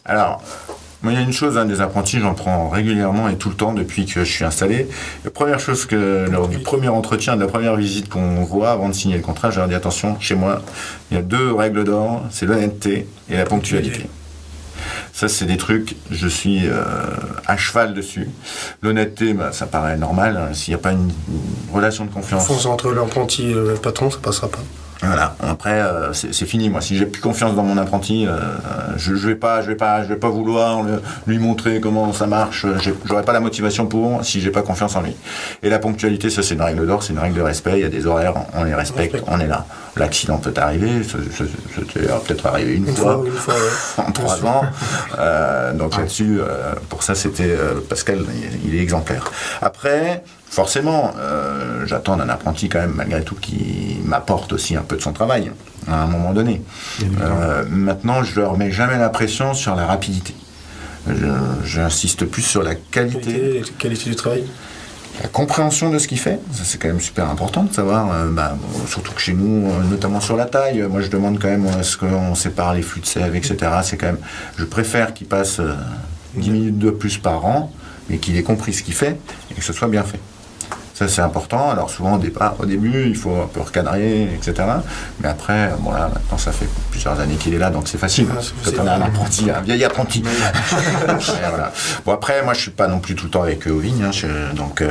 Alors, moi, il y a une chose, des apprentis, j'en prends régulièrement et tout le temps depuis que je suis installé. La première chose lors du premier entretien, de la première visite qu'on voit avant de signer le contrat, je leur dis attention, chez moi, il y a 2 règles d'or, c'est l'honnêteté et la ponctualité. Ça, c'est des trucs, je suis à cheval dessus. L'honnêteté, ça paraît normal. S'il n'y a pas une relation de confiance. Entre l'apprenti et le patron, ça passera pas. Voilà. Après, c'est fini. Moi, si j'ai plus confiance dans mon apprenti, je vais pas vouloir lui montrer comment ça marche. J'aurai pas la motivation pour si j'ai pas confiance en lui. Et la ponctualité, ça, c'est une règle d'or, c'est une règle de respect. Il y a des horaires, on les respecte, on est là. L'accident peut arriver, ça peut-être arrivé une fois ouais. En 3 ans. Donc là-dessus, pour ça, c'était Pascal, il est exemplaire. Après. Forcément, j'attends d'un apprenti quand même, malgré tout, qui m'apporte aussi un peu de son travail, à un moment donné. Maintenant, je ne leur mets jamais la pression sur la rapidité. J'insiste plus sur la qualité du travail. La compréhension de ce qu'il fait, ça c'est quand même super important de savoir, surtout que chez nous, notamment sur la taille, moi je demande quand même est-ce qu'on sépare les flux de sève, etc. C'est quand même, je préfère qu'il passe 10 minutes de plus par an, mais qu'il ait compris ce qu'il fait et que ce soit bien fait. Ça, c'est important. Alors, souvent, au début, il faut un peu recadrer, etc. Mais après, là, maintenant, ça fait plusieurs années qu'il est là, donc c'est facile. Quand on a un apprenti, un vieil apprenti. Voilà. Bon, après, moi, je ne suis pas non plus tout le temps avec eux aux vignes. Donc,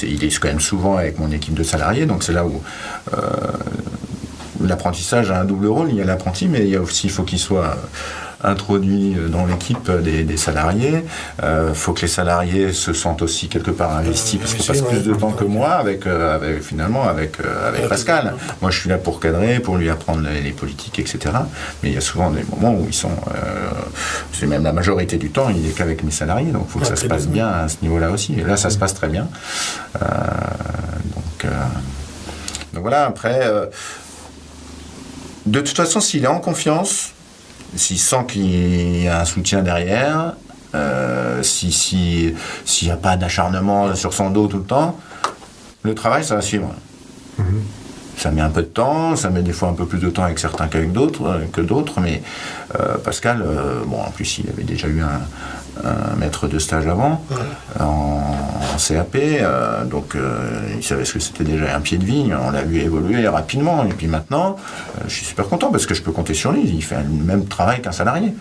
il est quand même souvent avec mon équipe de salariés. Donc, c'est là où l'apprentissage a un double rôle. Il y a l'apprenti, mais il faut qu'il soit introduit dans l'équipe des salariés. Faut que les salariés se sentent aussi quelque part investis parce qu'ils passent plus de temps que moi avec Pascal. Moi, je suis là pour cadrer, pour lui apprendre les politiques, etc. Mais il y a souvent des moments où ils sont... c'est même la majorité du temps, il est qu'avec mes salariés. Donc, il faut que ça se passe bien à ce niveau-là aussi. Et là, ça se passe très bien. Donc voilà, après... de toute façon, s'il est en confiance... S'il sent qu'il y a un soutien derrière, s'il n'y a pas d'acharnement sur son dos tout le temps, le travail, ça va suivre. Mmh. Ça met un peu de temps, ça met des fois un peu plus de temps avec certains qu'avec d'autres, mais Pascal, en plus, il avait déjà eu un maître de stage avant, en CAP, donc il savait ce que c'était déjà un pied de vigne, on l'a vu évoluer rapidement, et puis maintenant, je suis super content parce que je peux compter sur lui, il fait le même travail qu'un salarié.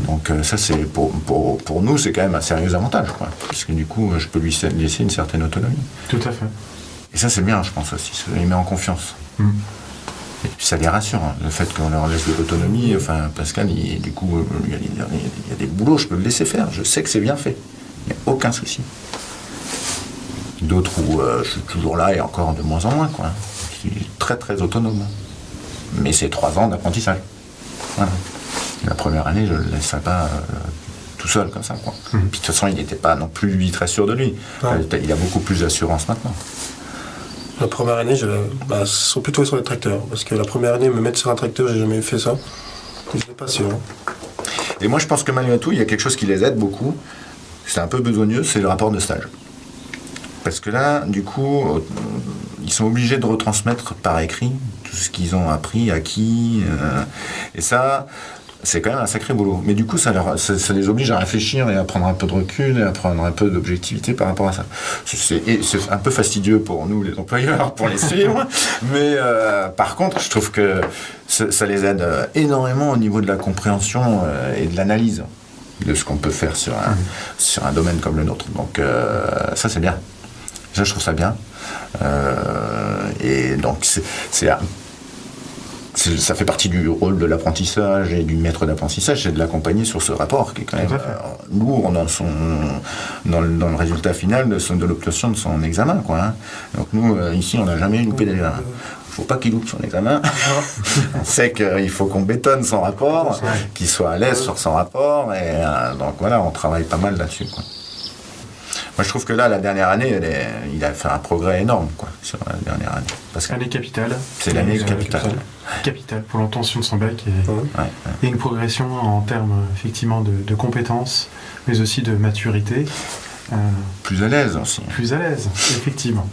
Donc ça, c'est pour nous, c'est quand même un sérieux avantage, quoi, parce que du coup, je peux lui laisser une certaine autonomie. Tout à fait. Et ça, c'est bien, je pense aussi, ça les met en confiance. Et puis ça les rassure, le fait qu'on leur laisse de l'autonomie. Enfin, Pascal, du coup, il y a des boulots, je peux le laisser faire. Je sais que c'est bien fait. Il n'y a aucun souci. D'autres où je suis toujours là et encore de moins en moins, quoi. Je suis très, très autonome. Mais c'est 3 ans d'apprentissage. Voilà. La première année, je ne le laisserai pas tout seul, comme ça, quoi. Puis de toute façon, il n'était pas non plus, lui, très sûr de lui. Il a beaucoup plus d'assurance maintenant. La première année, ce sont plutôt sur les tracteurs. Parce que la première année, me mettre sur un tracteur, j'ai jamais fait ça. Je n'étais pas sûr. Et moi, je pense que malgré tout, il y a quelque chose qui les aide beaucoup. C'est un peu besogneux, c'est le rapport de stage. Parce que là, du coup, ils sont obligés de retransmettre par écrit tout ce qu'ils ont appris, acquis. Et ça... c'est quand même un sacré boulot. Mais du coup, ça les oblige à réfléchir et à prendre un peu de recul et à prendre un peu d'objectivité par rapport à ça. C'est un peu fastidieux pour nous, les employeurs, pour les suivre. Mais par contre, je trouve que ça les aide énormément au niveau de la compréhension et de l'analyse de ce qu'on peut faire sur un domaine comme le nôtre. Donc ça, c'est bien. Ça, je trouve ça bien. Et donc, ça fait partie du rôle de l'apprentissage et du maître d'apprentissage, c'est de l'accompagner sur ce rapport qui est quand même lourd dans le résultat final de l'obtention de son examen, quoi, hein. Donc nous, ici, on n'a jamais loupé d'examen. Il ne faut pas qu'il loupe son examen. On sait qu'il faut qu'on bétonne son rapport, qu'il soit à l'aise sur son rapport, et donc voilà, on travaille pas mal là-dessus, quoi. Moi, je trouve que là, la dernière année, il a fait un progrès énorme, quoi, sur la dernière année. Année capitale. C'est l'année capitale. Capitale pour l'obtention de son bac et une progression en termes, effectivement, de compétences, mais aussi de maturité. Plus à l'aise aussi. Plus à l'aise, effectivement.